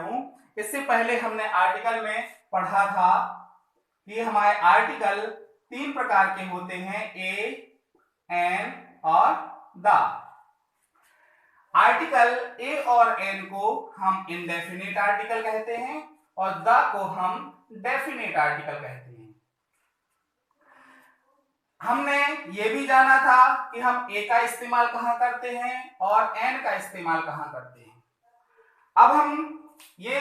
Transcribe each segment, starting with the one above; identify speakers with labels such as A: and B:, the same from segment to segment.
A: हूं। इससे पहले हमने आर्टिकल में पढ़ा था कि हमारे आर्टिकल 3 प्रकार के होते हैं, ए, एन और द। आर्टिकल ए और एन को हम इंडेफिनिट आर्टिकल कहते हैं और द को हम डेफिनेट आर्टिकल कहते हैं। हमने ये भी जाना था कि हम ए का इस्तेमाल कहां करते हैं और एन का इस्तेमाल कहां करते हैं। अब हम ये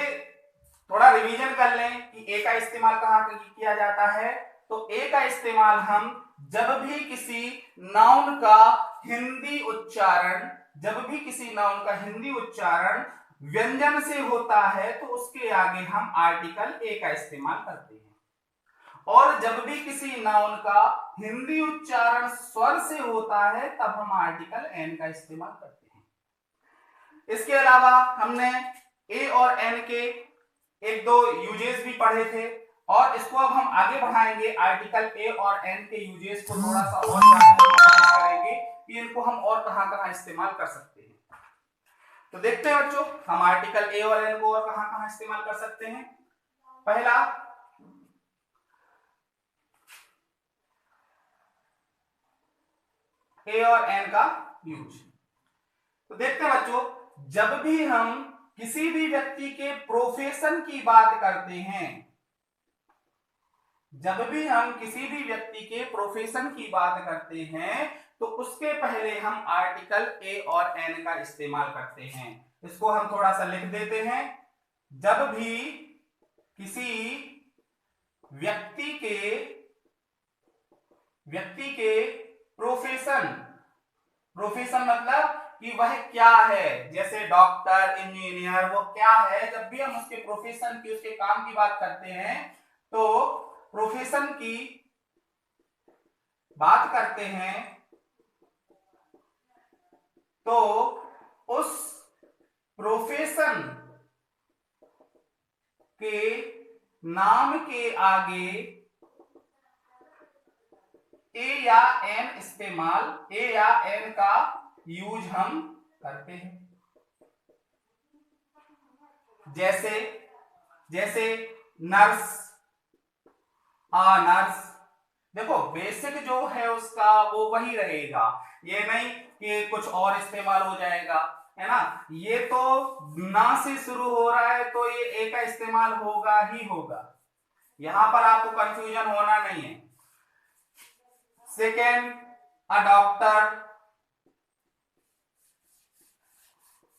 A: थोड़ा रिवीजन कर लें कि ए का इस्तेमाल कहां किया जाता है। तो ए का इस्तेमाल हम जब भी किसी नाउन का हिंदी उच्चारण व्यंजन से होता है तो उसके आगे हम आर्टिकल ए का इस्तेमाल करते हैं, और जब भी किसी नाउन का हिंदी उच्चारण स्वर से होता है तब हम आर्टिकल एन का इस्तेमाल करते हैं। इसके अलावा हमने ए और एन के एक दो यूजेस भी पढ़े थे, और इसको अब हम आगे बढ़ाएंगे। आर्टिकल ए और एन के यूजेस को थोड़ा सा और जानने की कोशिश करेंगे कि इनको हम और कहां-कहां इस्तेमाल कर सकते हैं। तो देखते हैं बच्चों, हम आर्टिकल ए और एन को और कहां-कहां इस्तेमाल कर सकते हैं। पहला, ए और एन का यूज। तो देखते हैं बच्चों, जब भी हम किसी भी व्यक्ति के प्रोफेशन की बात करते हैं, तो उसके पहले हम आर्टिकल ए और एन का इस्तेमाल करते हैं। इसको हम थोड़ा सा लिख देते हैं। जब भी किसी व्यक्ति के प्रोफेशन मतलब कि वह क्या है, जैसे डॉक्टर, इंजीनियर, वो क्या है, जब भी हम उसके प्रोफेशन की, उसके काम की बात करते हैं तो प्रोफेशन की बात करते हैं तो उस प्रोफेशन के नाम के आगे ए या एन का यूज हम करते हैं। जैसे नर्स, नर्स। देखो बेसिक जो है उसका वो वही रहेगा, ये नहीं कि कुछ और इस्तेमाल हो जाएगा, है ना। ये तो ना से शुरू हो रहा है तो ये ए का इस्तेमाल होगा ही होगा, यहां पर आपको कंफ्यूजन होना नहीं है। Second, a doctor,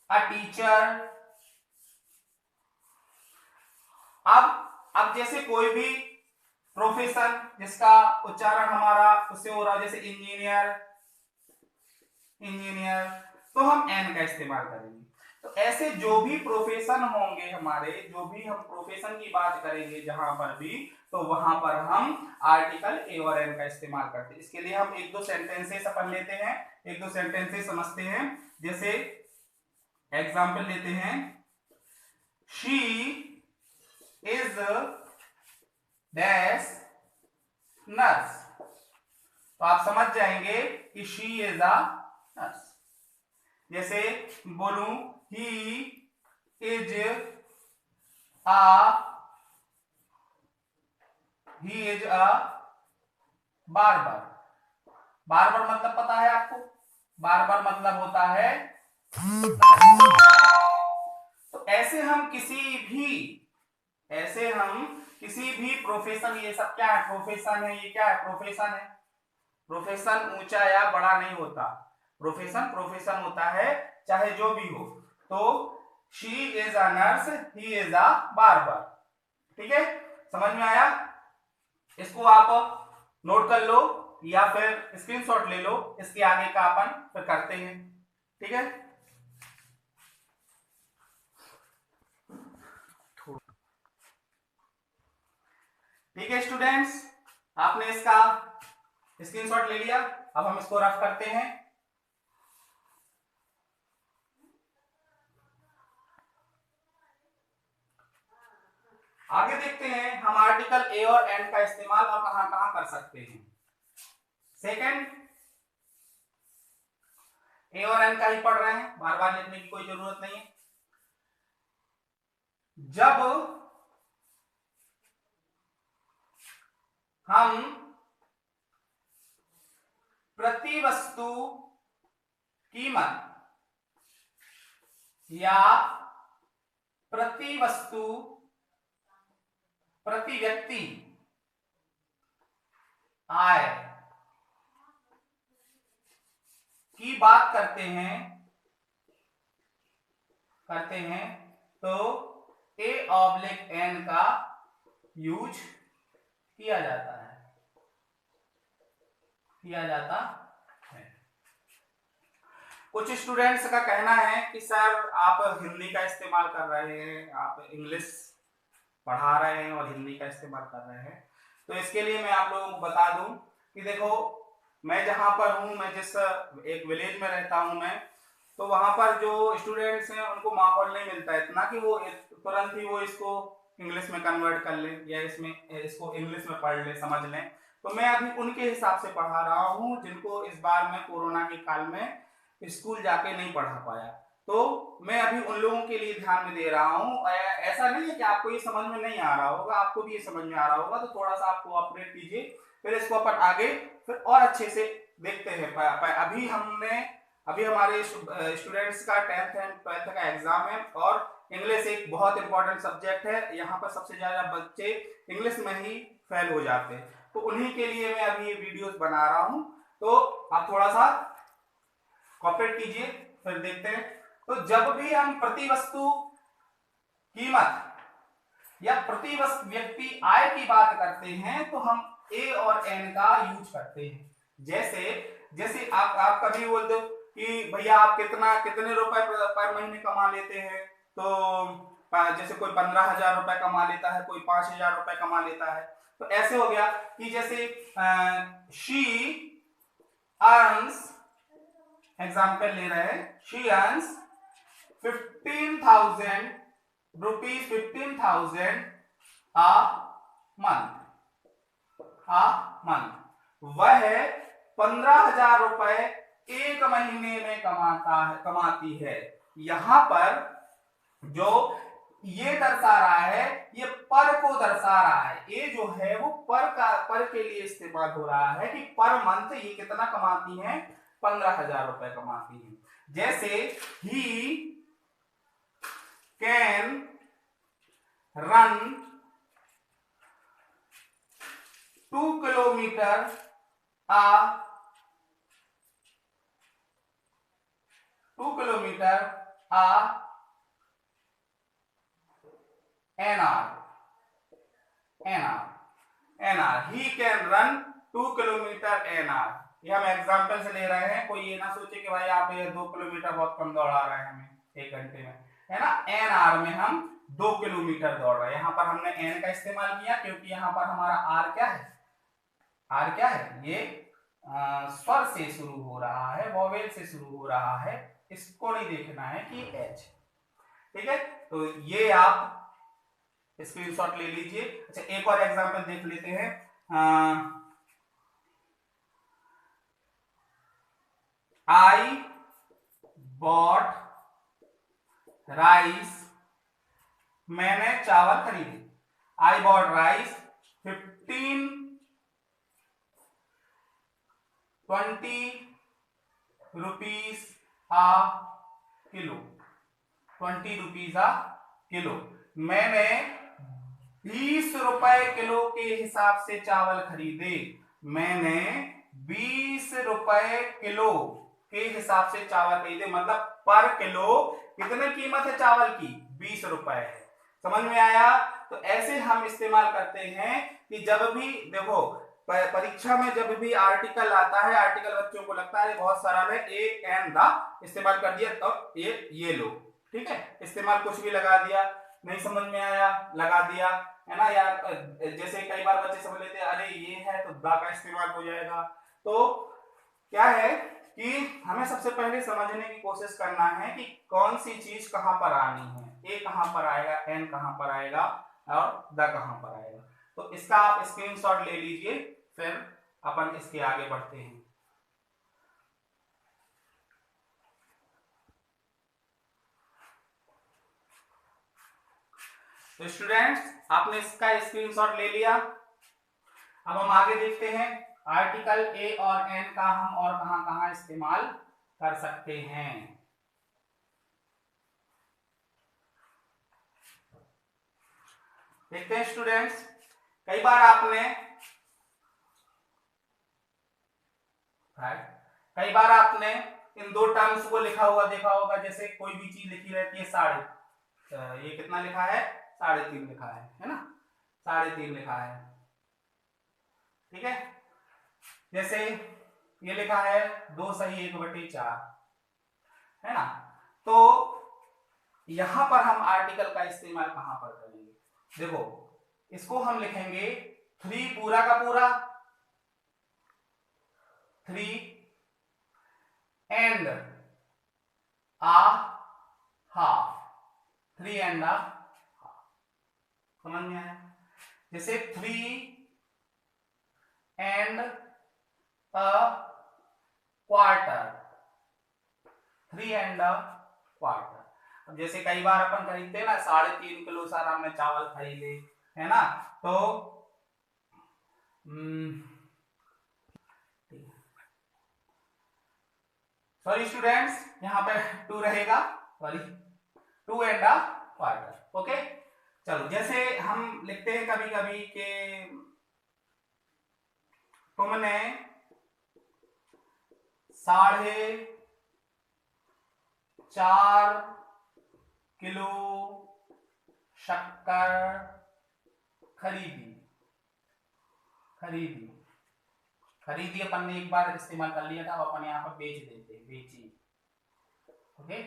A: a teacher. अब जैसे कोई भी प्रोफेशन जिसका उच्चारण हमारा उससे हो रहा है, जैसे इंजीनियर, तो हम एन का इस्तेमाल करेंगे। तो ऐसे जो भी प्रोफेशन होंगे हमारे, जो भी हम प्रोफेशन की बात करेंगे जहां पर भी, तो वहां पर हम आर्टिकल ए और एन का इस्तेमाल करते हैं। इसके लिए हम एक दो सेंटेंसेस अपन लेते हैं, एक दो सेंटेंसेस समझते हैं। जैसे एग्जाम्पल लेते हैं, शी इज डैश नर्स। तो आप समझ जाएंगे कि शी इज अ नर्स। जैसे बोलूं, he is a barber. Barber मतलब पता है आपको? बार्बर मतलब होता है नर्स। तो ऐसे हम किसी भी प्रोफेशन, ये सब क्या है? प्रोफेशन है। ये क्या है? प्रोफेशन है। प्रोफेशन ऊंचा या बड़ा नहीं होता, प्रोफेशन होता है, चाहे जो भी हो। तो she is a nurse, he is a barber. ठीक है, समझ में आया? इसको आप नोट कर लो या फिर स्क्रीनशॉट ले लो, इसके आगे का अपन फिर करते हैं। ठीक है, ठीक है स्टूडेंट्स, आपने इसका स्क्रीनशॉट ले लिया। अब हम इसको रफ करते हैं। आगे देखते हैं हम आर्टिकल ए और एन का इस्तेमाल और कहां कहां कर सकते हैं। सेकंड, ए और एन का ही पढ़ रहे हैं, बार बार लिखने की कोई जरूरत नहीं है। जब हम प्रति वस्तु कीमत या प्रति वस्तु प्रति व्यक्ति आय की बात करते हैं तो A/N का यूज किया जाता है। कुछ स्टूडेंट्स का कहना है कि सर आप हिंदी का इस्तेमाल कर रहे हैं, आप इंग्लिश पढ़ा रहे हैं और हिंदी का इस्तेमाल कर रहे हैं। तो इसके लिए मैं आप लोगों को बता दूं कि देखो, मैं जहां पर हूं, मैं जिस एक विलेज में रहता हूं मैं, तो वहां पर जो स्टूडेंट्स हैं उनको माहौल नहीं मिलता है इतना कि वो तुरंत ही वो इसको इंग्लिश में कन्वर्ट कर ले या इसको इंग्लिश में पढ़ ले, समझ लें। तो मैं अभी उनके हिसाब से पढ़ा रहा हूँ जिनको इस बार में कोरोना के काल में स्कूल जाके नहीं पढ़ा पाया। तो मैं अभी उन लोगों के लिए ध्यान में दे रहा हूँ। ऐसा नहीं है कि आपको ये समझ में नहीं आ रहा होगा, आपको भी ये समझ में आ रहा होगा, तो थोड़ा सा आप कोऑपरेट कीजिए, फिर इसको अपन आगे फिर और अच्छे से देखते हैं। अभी हमारे स्टूडेंट्स का 10th एंड 12th का एग्जाम है और इंग्लिश एक बहुत इंपॉर्टेंट सब्जेक्ट है। यहाँ पर सबसे ज्यादा बच्चे इंग्लिश में ही फेल हो जाते हैं, तो उन्हीं के लिए मैं अभी ये वीडियोस बना रहा हूँ। तो आप थोड़ा सा कॉपरेट कीजिए, फिर देखते हैं। तो जब भी हम प्रति वस्तु कीमत या प्रति व्यक्ति आय की बात करते हैं तो हम A और N का यूज करते हैं। जैसे आप कभी बोल दो कि भैया आप कितने रुपए पर महीने कमा लेते हैं, तो जैसे कोई 15,000 रुपए कमा लेता है, कोई 5,000 रुपए कमा लेता है। तो ऐसे हो गया कि जैसे शी अर्न्स, एग्जाम्पल ले रहे हैं, she earns 15,000 rupees, 15,000 a month। वह 15,000 रुपए एक महीने में कमाती है। यहां पर जो ये दर्शा रहा है, ये पर को दर्शा रहा है। ये जो है वो पर के लिए इस्तेमाल हो रहा है कि पर मंथ ये कितना कमाती है, 15,000 रुपए कमाती है। जैसे he can run 2 kilometre an hour। he can run 2 kilometre an hour। ये हम एग्जाम्पल से ले रहे हैं, कोई ये ना सोचे कि भाई आप ये 2 किलोमीटर बहुत कम दौड़ा रहे हैं हमें 1 घंटे में, है ना। an hour में हम 2 किलोमीटर दौड़ रहे हैं। यहाँ पर हमने n का इस्तेमाल किया क्योंकि यहाँ पर हमारा r क्या है, ये स्वर से शुरू हो रहा है, वोवेल से शुरू हो रहा है, इसको नहीं देखना है कि h, ठीक है। तो ये आप स्क्रीनशॉट ले लीजिए। अच्छा, एक और एग्जांपल देख लेते हैं। आई बॉट राइस, मैंने चावल खरीदे। I bought rice 20 rupees a kilo, 20 rupees a kilo. मैंने 20 रुपए किलो के हिसाब से चावल खरीदे। मैंने 20 रुपए किलो के हिसाब से चावल खरीदे, मतलब पर किलो कितने कीमत है चावल की, 20 रुपए है। समझ में आया। तो ऐसे हम इस्तेमाल करते हैं कि जब भी देखो परीक्षा में जब भी आर्टिकल आता है, आर्टिकल बच्चों को लगता है बहुत सरल है, ए एंड द इस्तेमाल कर दिया तो ये लो, ठीक है। इस्तेमाल कुछ भी लगा दिया, नहीं समझ में आया लगा दिया, है ना। या जैसे कई बार बच्चे समझ लेते हैं अरे ये है तो द का इस्तेमाल हो जाएगा। तो क्या है कि हमें सबसे पहले समझने की कोशिश करना है कि कौन सी चीज कहां पर आनी है, ए कहां पर आएगा, एन कहां पर आएगा और द कहां पर आएगा। तो इसका आप स्क्रीनशॉट ले लीजिए, फिर अपन इसके आगे बढ़ते हैं। तो स्टूडेंट्स आपने इसका स्क्रीनशॉट ले लिया। अब हम आगे देखते हैं आर्टिकल ए और एन का हम और कहां कहां इस्तेमाल कर सकते हैं। देखते हैं स्टूडेंट्स, कई बार आपने इन दो टर्म्स को लिखा हुआ देखा होगा। जैसे कोई भी चीज लिखी रहती है साढ़े, ये कितना लिखा है 3.5 लिखा है ना, 3.5 लिखा है, ठीक है। जैसे ये लिखा है 2 सही 1/4 है ना। तो यहां पर हम आर्टिकल का इस्तेमाल कहां पर करेंगे, देखो इसको हम लिखेंगे 3 पूरा का पूरा 3 and a half, 3 and a half, समझ में आया। जैसे 3 and a quarter, 3 and a quarter. अब जैसे कई बार अपन खरीदते हैं ना 3.5 किलो सारा हमने चावल खरीदे है ना, तो सॉरी स्टूडेंट्स यहाँ पे 2 रहेगा, sorry 2 and a quarter, okay. चलो जैसे हम लिखते हैं कभी कभी के तुमने 4.5 किलो शक्कर खरीदी अपन ने एक बार इस्तेमाल कर लिया था, अपन यहाँ पर बेची, ओके।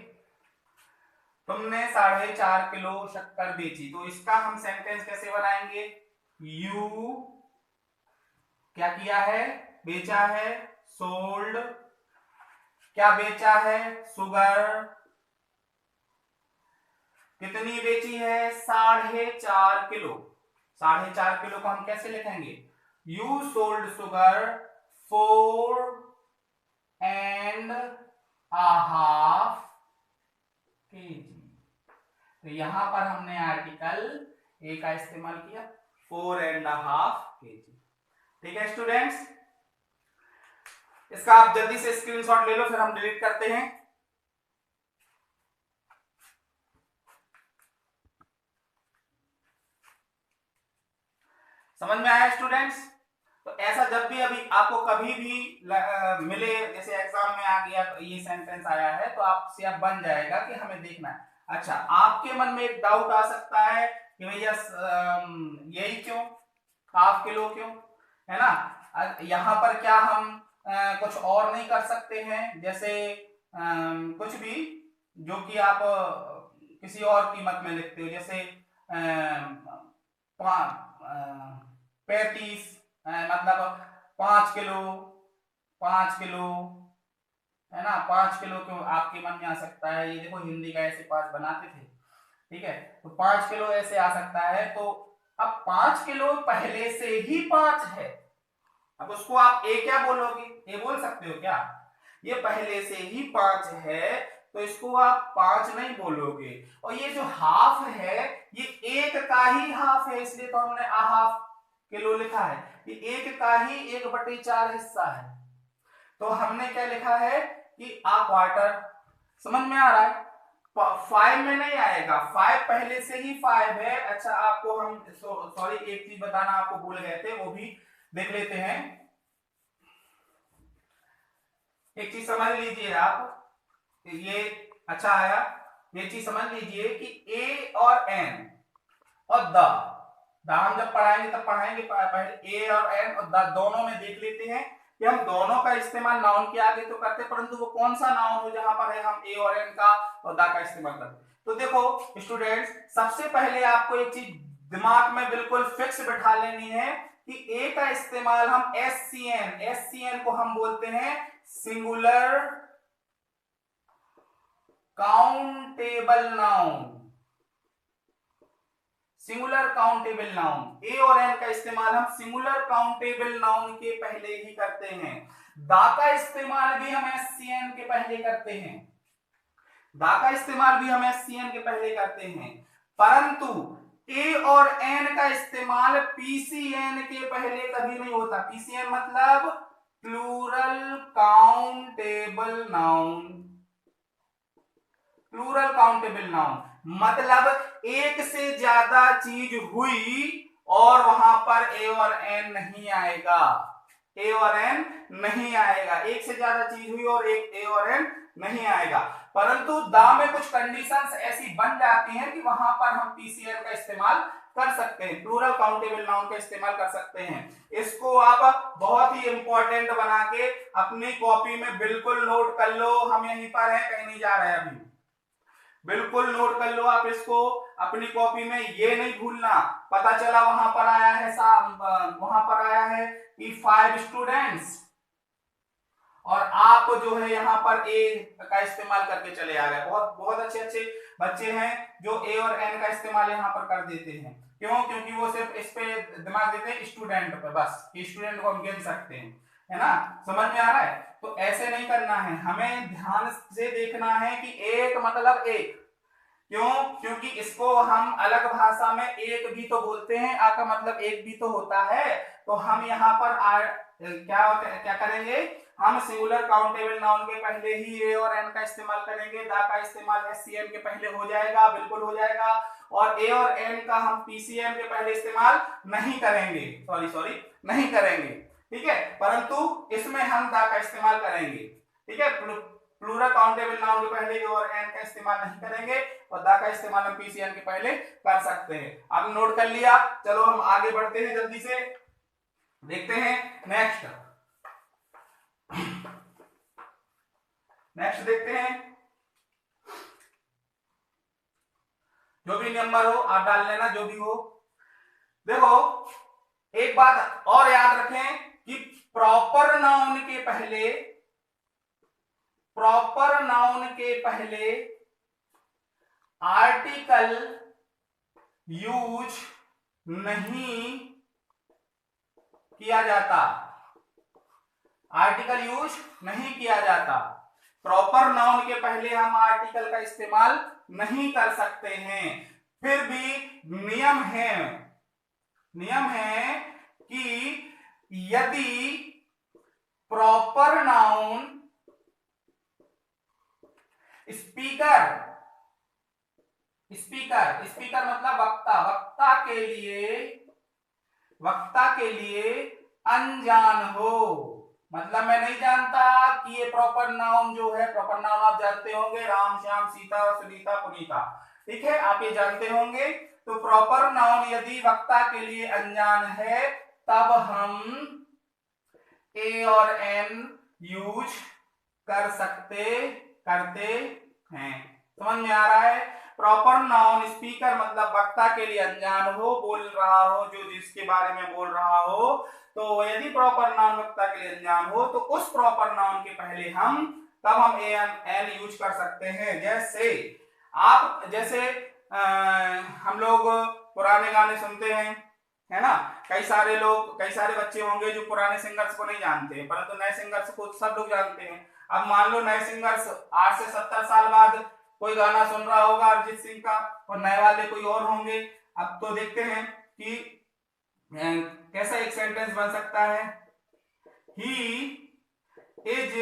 A: तुमने 4.5 किलो शक्कर बेची, तो इसका हम सेंटेंस कैसे बनाएंगे, यू क्या किया है, बेचा है, सोल्ड क्या बेचा है, शुगर कितनी बेची है 4.5 किलो। 4.5 किलो को हम कैसे लिखेंगे, यू सोल्ड शुगर 4.5 kg। तो यहां पर हमने आर्टिकल ए का इस्तेमाल किया 4.5 kg, ठीक है स्टूडेंट्स। इसका आप जल्दी से स्क्रीनशॉट ले लो, फिर हम डिलीट करते हैं। समझ में आया स्टूडेंट्स। तो ऐसा जब भी अभी आपको कभी भी मिले, जैसे एग्जाम में आ गया तो ये सेंटेंस आया है, तो आपसे अब बन जाएगा कि हमें देखना है। अच्छा, आपके मन में एक डाउट आ सकता है कि भैया यही क्यों, हाफ किलो क्यों, है ना। यहाँ पर क्या हम कुछ और नहीं कर सकते हैं, जैसे कुछ भी जो कि आप किसी और कीमत में लिखते हो, जैसे 35 मतलब 5 किलो है ना, 5 किलो क्यों आपके मन में आ सकता है। ये देखो हिंदी का ऐसे 5 बनाते थे, ठीक है, तो 5 किलो ऐसे आ सकता है। तो अब 5 किलो पहले से ही 5 है, अब उसको आप ए क्या बोलोगे, ए बोल सकते हो क्या, ये पहले से ही 5 है तो इसको आप 5 नहीं बोलोगे। और ये जो हाफ है ये एक का ही हाफ है, इसलिए तो हमने आ हाफ किलो लिखा है, ये एक का ही 1/4 हिस्सा है। तो हमने क्या लिखा है कि आ क्वार्टर, समझ में आ रहा है। 5 में नहीं आएगा, 5 पहले से ही 5 है। अच्छा आपको हम सॉरी एक चीज बताना आपको भूल गए थे, वो भी देख लेते हैं। एक चीज समझ लीजिए आप, ये अच्छा आया, ये चीज समझ लीजिए कि ए और एन और द हम जब पढ़ाएंगे तब पढ़ाएंगे, पहले ए और एन और द दोनों में देख लेते हैं कि हम दोनों का इस्तेमाल नाउन के आगे तो करते हैं, परंतु वो कौन सा नाउन हो जहां पर है हम ए और एन का और द का इस्तेमाल करते हैं। तो देखो स्टूडेंट्स, सबसे पहले आपको एक चीज दिमाग में बिल्कुल फिक्स बिठा लेनी है कि ए का इस्तेमाल हम एससीएन को हम बोलते हैं singular countable noun, singular countable noun. A और एन का इस्तेमाल हम सिंगुलर काउंटेबल नाउन के पहले ही करते हैं। दा का इस्तेमाल भी हम एससीएन के पहले करते हैं, दा का इस्तेमाल भी हम एससीएन के पहले करते हैं, परंतु ए और एन का इस्तेमाल पीसीएन के पहले कभी नहीं होता। पीसीएन मतलब plural countable noun. Plural countable noun मतलब एक से ज्यादा चीज हुई और वहां पर ए और एन नहीं आएगा। ए और एन नहीं आएगा। एक से ज्यादा चीज हुई और एक ए और एन नहीं आएगा। परंतु दा में कुछ कंडीशंस ऐसी बन जाती हैं कि वहां पर हम पीसीएन का इस्तेमाल कर सकते हैं, प्लूरल काउंटेबल नाउन का इस्तेमाल कर सकते हैं। इसको आप बहुत ही इंपॉर्टेंट बना के अपनी कॉपी में बिल्कुल नोट कर लो। हम यहीं पर हैं, कहीं नहीं जा रहे हैं अभी। बिल्कुल नोट कर लो आप इसको अपनी कॉपी में, ये नहीं भूलना। पता चला वहां पर आया है वहां पर आया है कि 5 स्टूडेंट्स और आप जो है यहाँ पर ए का इस्तेमाल करके चले आ गए। बहुत बहुत अच्छे अच्छे बच्चे हैं जो ए और एन का इस्तेमाल यहाँ पर कर देते हैं। क्यों? क्योंकि वो सिर्फ इस पे दिमाग देते हैं स्टूडेंट पे, बस स्टूडेंट को हम गिन सकते हैं, है ना? समझ में आ रहा है? तो ऐसे नहीं करना है, हमें ध्यान से देखना है कि एक मतलब एक। क्यों? क्योंकि इसको हम अलग भाषा में एक भी तो बोलते हैं, आ का मतलब एक भी तो होता है। तो हम यहाँ पर क्या क्या करेंगे, हम सिंगुलर काउंटेबल नाउन के पहले ही ए और एन का इस्तेमाल करेंगे। दा का इस्तेमाल एससीएन के पहले हो जाएगा, बिल्कुल हो जाएगा। और ए और एन का हम पीसीएन के पहले इस्तेमाल नहीं करेंगे, सॉरी नहीं करेंगे, ठीक है। परंतु इसमें हम दा का इस्तेमाल करेंगे, ठीक है। प्लूरल काउंटेबल नाउन के पहले ए और एन का इस्तेमाल नहीं करेंगे और दा का इस्तेमाल हम पीसीएन के पहले कर सकते हैं। आप नोट कर लिया? चलो हम आगे बढ़ते हैं, जल्दी से देखते हैं नेक्स्ट देखते हैं। जो भी नंबर हो आप डाल लेना, जो भी हो। देखो एक बात और याद रखें कि प्रॉपर नाउन के पहले आर्टिकल यूज नहीं किया जाता। आर्टिकल यूज नहीं किया जाता। प्रॉपर नाउन के पहले हम आर्टिकल का इस्तेमाल नहीं कर सकते हैं। फिर भी नियम है कि यदि प्रॉपर नाउन स्पीकर मतलब वक्ता के लिए अनजान हो। मतलब मैं नहीं जानता कि ये प्रॉपर नाउन जो है, प्रॉपर नाउन आप जानते होंगे, राम श्याम सीता सुनीता पुनीता, ठीक है, आप ये जानते होंगे। तो प्रॉपर नाउन यदि वक्ता के लिए अनजान है तब हम ए और एन यूज करते हैं। समझ में आ रहा है? प्रॉपर नाउन स्पीकर मतलब वक्ता के लिए अनजान हो, बोल रहा हो जो जिसके बारे में बोल रहा हो। तो यदि प्रॉपर नाउन वक्ता के लिए अनजान हो तो उस प्रॉपर नाउन के पहले तब हम ए एन यूज कर सकते हैं। जैसे हम लोग पुराने गाने सुनते हैं, है ना? कई सारे बच्चे होंगे जो पुराने सिंगर्स को नहीं जानते हैं, परंतु नए सिंगर्स को सब लोग जानते हैं। अब मान लो नए सिंगर्स आज से 70 साल बाद कोई गाना सुन रहा होगा अरिजीत सिंह का और नए वाले कोई और होंगे। अब तो देखते हैं कि कैसा एक सेंटेंस बन सकता है। He is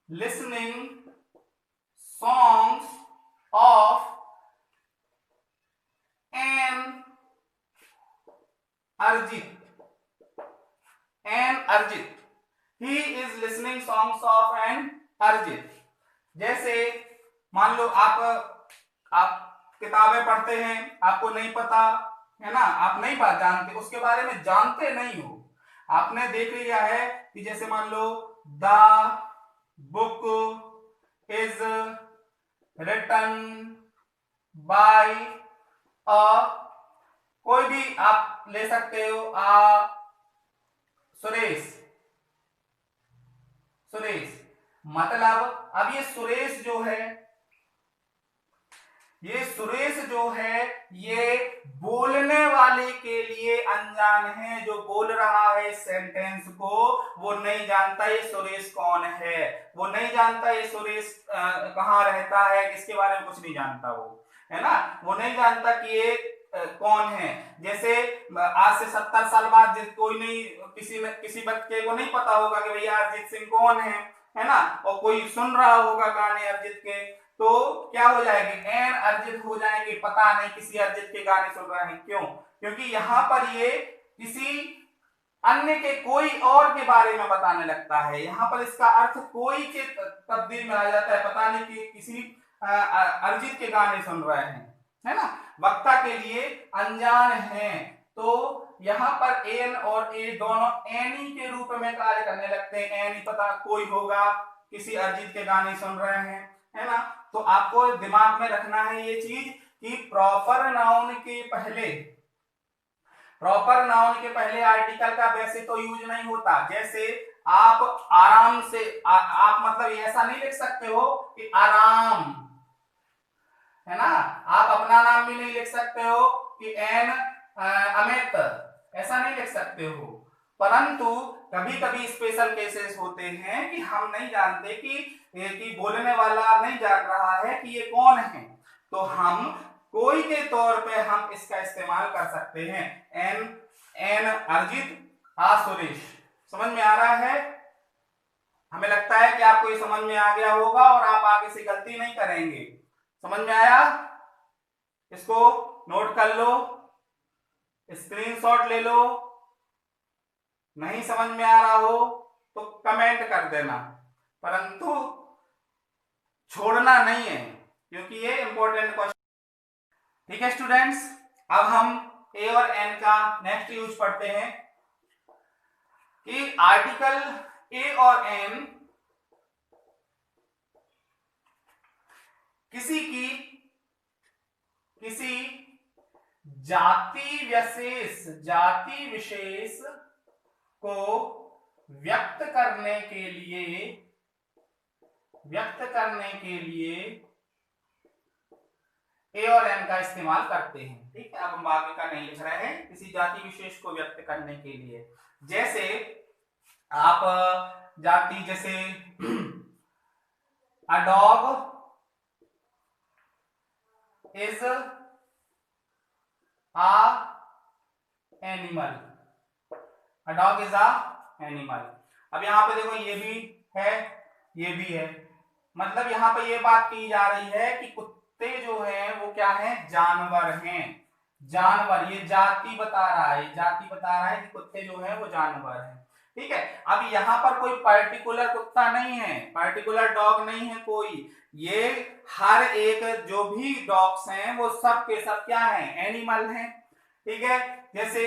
A: listening songs of an Arijit. He is listening songs of an Arijit. जैसे मान लो आप किताबें पढ़ते हैं, आपको नहीं पता, है ना, आप नहीं जानते, उसके बारे में जानते नहीं हो, आपने देख लिया है कि जैसे मान लो the book is written by कोई भी आप ले सकते हो, सुरेश। मतलब अब ये सुरेश जो है ये बोलने वाले के लिए अनजान है। जो बोल रहा है इस सेंटेंस को वो नहीं जानता ये सुरेश कौन है, वो नहीं जानता ये सुरेश कहाँ रहता है, किसके बारे में कुछ नहीं जानता वो। है ना, वो नहीं जानता कि ये कौन है। जैसे आज से 70 साल बाद कोई नहीं, किसी बच्चे को नहीं पता होगा कि भैया अरिजीत सिंह कौन है ना, और कोई सुन रहा होगा गाने अरिजीत के, तो क्या हो जाएगी, एन अरिजीत हो जाएंगे, पता नहीं किसी अरिजीत के गाने सुन रहे हैं। क्यों? क्योंकि यहाँ पर ये किसी अन्य के, कोई और के बारे में बताने लगता है। यहाँ पर इसका अर्थ कोई के तब्दील में आ जाता है, पता नहीं कि किसी अरिजीत के गाने सुन रहे हैं, है ना, वक्ता के लिए अनजान हैं। तो यहाँ पर एन और ए दोनों एनी के रूप में कार्य करने लगते हैं। एनी पता कोई होगा किसी अरिजीत के गाने सुन रहे हैं, है ना। तो आपको दिमाग में रखना है ये चीज कि प्रॉपर नाउन के पहले आर्टिकल का वैसे तो यूज नहीं होता। जैसे आप आराम से आप मतलब ऐसा नहीं लिख सकते हो कि आराम, है ना, आप अपना नाम भी नहीं लिख सकते हो कि एन अमित, ऐसा नहीं लिख सकते हो। परंतु कभी कभी स्पेशल केसेस होते हैं कि हम नहीं जानते कि बोलने वाला नहीं जान रहा है कि ये कौन है, तो हम कोई के तौर पे हम इसका इस्तेमाल कर सकते हैं। एन अरिजीत, सुरेश। समझ में आ रहा है? हमें लगता है कि आपको ये समझ में आ गया होगा और आप आगे से गलती नहीं करेंगे। समझ में आया? इसको नोट कर लो, स्क्रीनशॉट ले लो। नहीं समझ में आ रहा हो तो कमेंट कर देना, परंतु छोड़ना नहीं है, क्योंकि ये इंपॉर्टेंट क्वेश्चन। ठीक है स्टूडेंट्स, अब हम ए और एन का नेक्स्ट यूज पढ़ते हैं कि आर्टिकल ए और एन किसी जाति विशेष को व्यक्त करने के लिए ए और एन का इस्तेमाल करते हैं। ठीक है, अब हम आगे का नहीं लिख रहे हैं, किसी जाति विशेष को व्यक्त करने के लिए। जैसे आप जाति, जैसे a dog is a animal, a dog is a animal. अब यहाँ पे देखो ये भी है, ये भी है, मतलब यहाँ पे ये बात की जा रही है कि कुत्ते जो हैं वो क्या हैं, जानवर हैं। जानवर, ये जाति बता रहा है, कि कुत्ते जो हैं वो जानवर हैं। ठीक है, अब यहाँ पर कोई पर्टिकुलर कुत्ता नहीं है, पर्टिकुलर डॉग नहीं है कोई, ये हर एक जो भी डॉग्स हैं वो सब के सब क्या हैं, एनिमल हैं। ठीक है, जैसे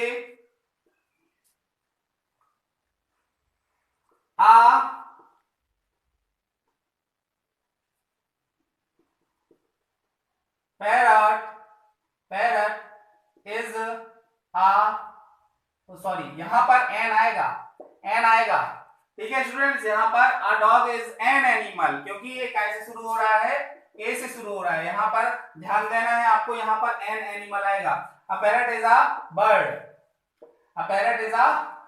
A: पैरट इज सॉरी, यहां पर एन आएगा। ठीक है स्टूडेंट्स, यहां पर अ डॉग इज एन एनिमल, क्योंकि ये कैसे शुरू हो रहा है, ए से शुरू हो रहा है। यहां पर ध्यान देना है आपको, यहां पर एन एनिमल आएगा। अ पैरट इज अ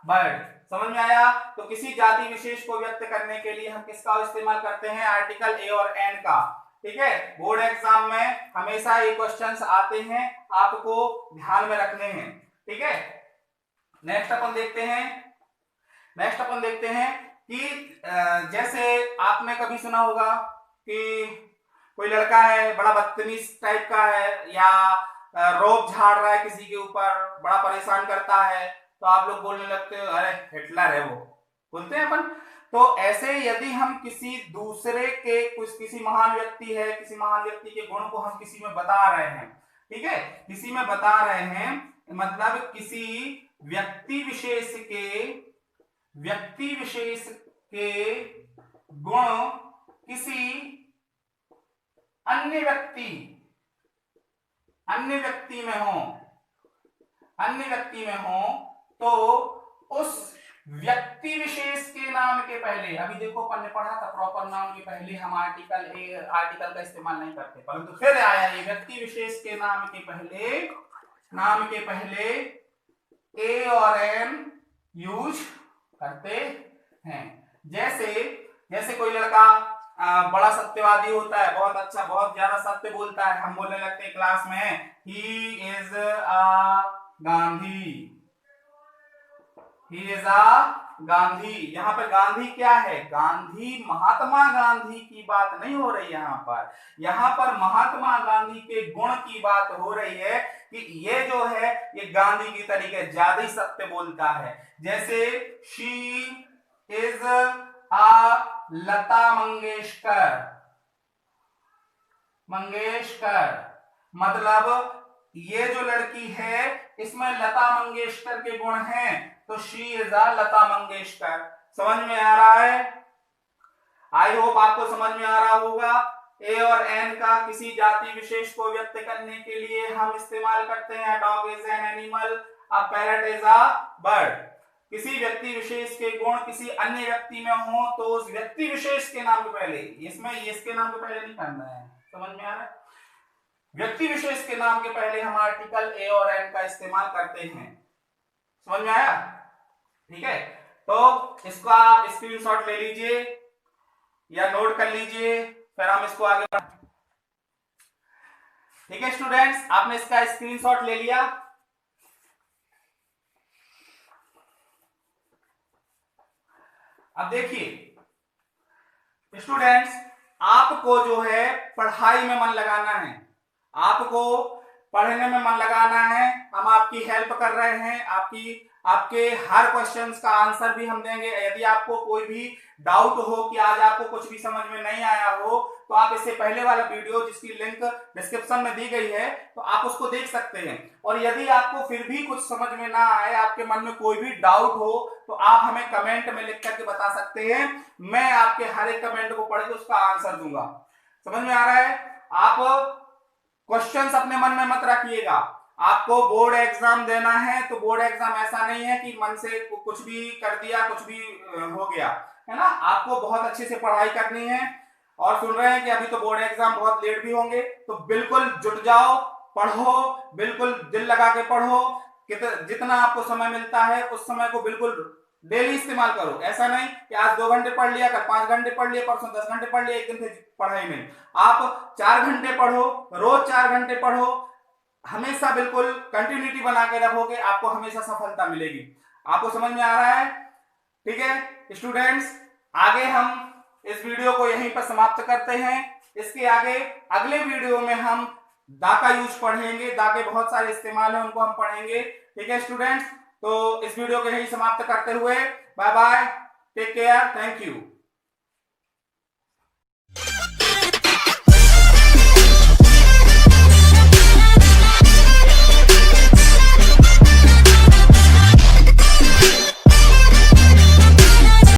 A: बर्ड। समझ में आया? तो किसी जाति विशेष को व्यक्त करने के लिए हम किसका इस्तेमाल करते हैं, आर्टिकल ए और एन का। ठीक है, बोर्ड एग्जाम में हमेशा ये क्वेश्चंस आते हैं, आपको ध्यान में रखने हैं। ठीक है, नेक्स्ट अपन देखते हैं कि जैसे आपने कभी सुना होगा कि कोई लड़का है बड़ा बदतमीज टाइप का है, या रोब झाड़ रहा है किसी के ऊपर, बड़ा परेशान करता है, तो आप लोग बोलने लगते हो अरे हिटलर है, वो बोलते हैं अपन। तो ऐसे यदि हम किसी दूसरे के किसी महान व्यक्ति के गुण को हम किसी में बता रहे हैं, ठीक है, किसी में बता रहे हैं, मतलब किसी व्यक्ति विशेष के गुण किसी अन्य व्यक्ति में हो, तो उस व्यक्ति विशेष के नाम के पहले, अभी देखो अपन ने पढ़ा था प्रॉपर नाउन के पहले हम आर्टिकल का इस्तेमाल नहीं करते, परंतु फिर आया ये व्यक्ति विशेष के नाम के पहले ए और एन यूज करते हैं। जैसे कोई लड़का बड़ा सत्यवादी होता है, बहुत अच्छा, बहुत ज्यादा सत्य बोलता है, हम बोलने लगते हैं क्लास में he is a Gandhi, he is a Gandhi. यहाँ पर गांधी क्या है? गांधी महात्मा गांधी की बात नहीं हो रही यहाँ पर महात्मा गांधी के गुण की बात हो रही है कि ये जो है ये गांधी की तरीके ज्यादा ही सत्य बोलता है। जैसे she is a Lata Mangeshkar, मतलब ये जो लड़की है इसमें लता मंगेशकर के गुण हैं, तो she is a Lata Mangeshkar. समझ में आ रहा है? आई होप आपको समझ में आ रहा होगा। ए और एन का किसी जाति विशेष को व्यक्त करने के लिए हम इस्तेमाल करते हैं dog is an animal, a parrot is a bird. किसी व्यक्ति विशेष के गुण किसी अन्य व्यक्ति में हो तो उस व्यक्ति विशेष के नाम के पहले, इसमें इसके नाम के पहले नहीं करना है। समझ में आ रहा है? व्यक्ति विशेष के नाम के पहले हम आर्टिकल ए और एन का इस्तेमाल करते हैं। समझ में आया? ठीक है, तो इसको आप स्क्रीनशॉट ले लीजिए या नोट कर लीजिए, फिर हम इसको आगे बढ़। ठीक है स्टूडेंट्स, आपने इसका स्क्रीनशॉट ले लिया। अब देखिए स्टूडेंट्स, आपको जो है पढ़ाई में मन लगाना है, आपको पढ़ने में मन लगाना है। हम आपकी हेल्प कर रहे हैं, आपके हर क्वेश्चंस का आंसर भी हम देंगे। यदि आपको कोई भी डाउट हो कि आज आपको कुछ भी समझ में नहीं आया हो तो आप इससे पहले वाला वीडियो जिसकी लिंक डिस्क्रिप्शन में दी गई है तो आप उसको देख सकते हैं। और यदि आपको फिर भी कुछ समझ में ना आए, आपके मन में कोई भी डाउट हो तो आप हमें कमेंट में लिख करके बता सकते हैं। मैं आपके हर एक कमेंट को पढ़ के उसका आंसर दूंगा। समझ में आ रहा है? आप क्वेश्चंस अपने मन में मत रखिएगा। आपको बोर्ड एग्जाम देना है तो बोर्ड एग्जाम ऐसा नहीं है कि मन से कुछ भी कर दिया, कुछ भी हो गया, है ना। आपको बहुत अच्छे से पढ़ाई करनी है। और सुन रहे हैं कि अभी तो बोर्ड एग्जाम बहुत लेट भी होंगे, तो बिल्कुल जुट जाओ, पढ़ो, बिल्कुल दिल लगा के पढ़ो। जितना आपको समय मिलता है उस समय को बिल्कुल डेली इस्तेमाल करो। ऐसा नहीं कि आज 2 घंटे पढ़ लिया, कल 5 घंटे पढ़ लिया, परसों 10 घंटे पढ़ लिया, एक दिन से पढ़ाई नहीं। आप 4 घंटे पढ़ो, रोज 4 घंटे पढ़ो, हमेशा बिल्कुल कंटिन्यूटी बना के रखोगे, आपको हमेशा सफलता मिलेगी। आपको समझ में आ रहा है? ठीक है स्टूडेंट्स, आगे हम इस वीडियो को यहीं पर समाप्त करते हैं। इसके आगे अगले वीडियो में हम दा का यूज पढ़ेंगे, दा के बहुत सारे इस्तेमाल हैं उनको हम पढ़ेंगे। ठीक है स्टूडेंट्स, तो इस वीडियो को यहीं समाप्त करते हुए bye bye, take care, thank you.